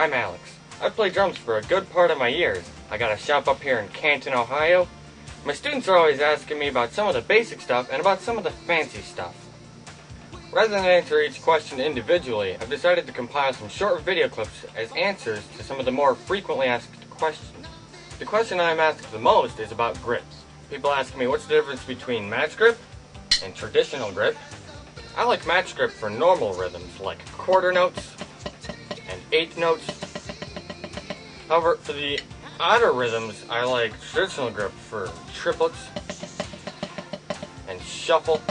I'm Alex. I've played drums for a good part of my years. I got a shop up here in Canton, Ohio. My students are always asking me about some of the basic stuff and about some of the fancy stuff. Rather than answer each question individually, I've decided to compile some short video clips as answers to some of the more frequently asked questions. The question I'm asked the most is about grips. People ask me what's the difference between match grip and traditional grip. I like match grip for normal rhythms like quarter notes and eighth notes. However, for the odder rhythms, I like traditional grip for triplets and shuffle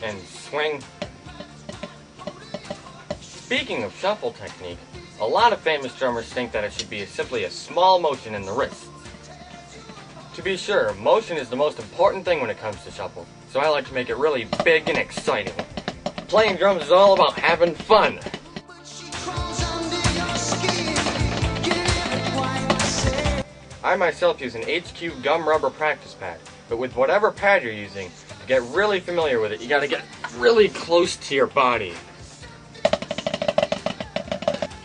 and swing. Speaking of shuffle technique, a lot of famous drummers think that it should be simply a small motion in the wrists. To be sure, motion is the most important thing when it comes to shuffle, so I like to make it really big and exciting. Playing drums is all about having fun. I myself use an HQ gum rubber practice pad, but with whatever pad you're using, to get really familiar with it, you gotta get really close to your body.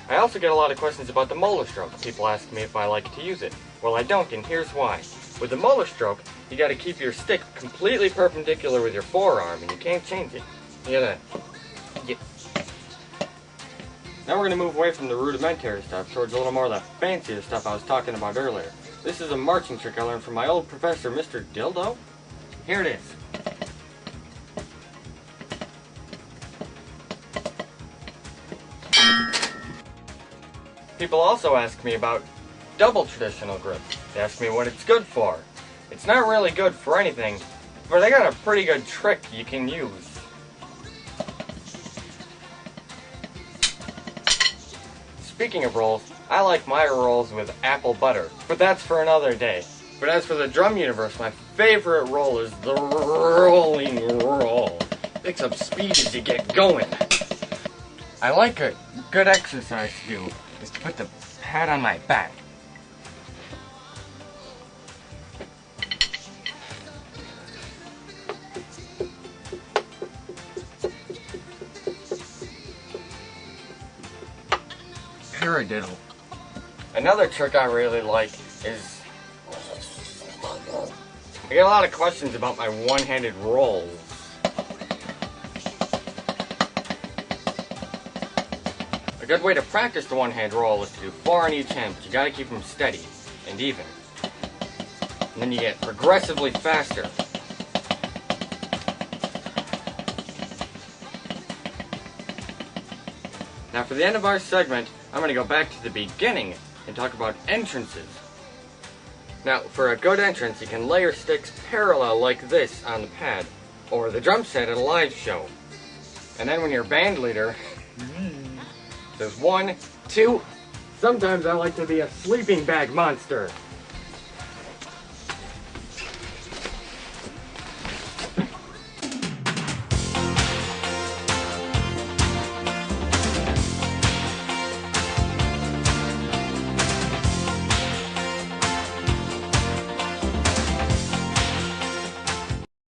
I also get a lot of questions about the molar stroke. People ask me if I like to use it. Well, I don't, and here's why. With the molar stroke, you gotta keep your stick completely perpendicular with your forearm, and you can't change it. You gotta... Now we're gonna move away from the rudimentary stuff towards a little more of the fancier stuff I was talking about earlier. This is a marching trick I learned from my old professor, Mr. Dildo. Here it is. People also ask me about double traditional grip. They ask me what it's good for. It's not really good for anything, but I got a pretty good trick you can use. Speaking of rolls, I like my rolls with apple butter, but that's for another day. But as for the drum universe, my favorite roll is the rolling roll. Picks up speed as you get going. I like a good exercise to do is to put the pad on my back. Paradiddle. Another trick I really like is... I get a lot of questions about my one-handed rolls. A good way to practice the one-hand roll is to do 4 on each hand, but you gotta keep them steady and even. And then you get progressively faster. Now for the end of our segment, I'm going to go back to the beginning and talk about entrances. Now, for a good entrance, you can lay your sticks parallel like this on the pad, or the drum set at a live show. And then when your band leader says 1, 2, sometimes I like to be a sleeping bag monster.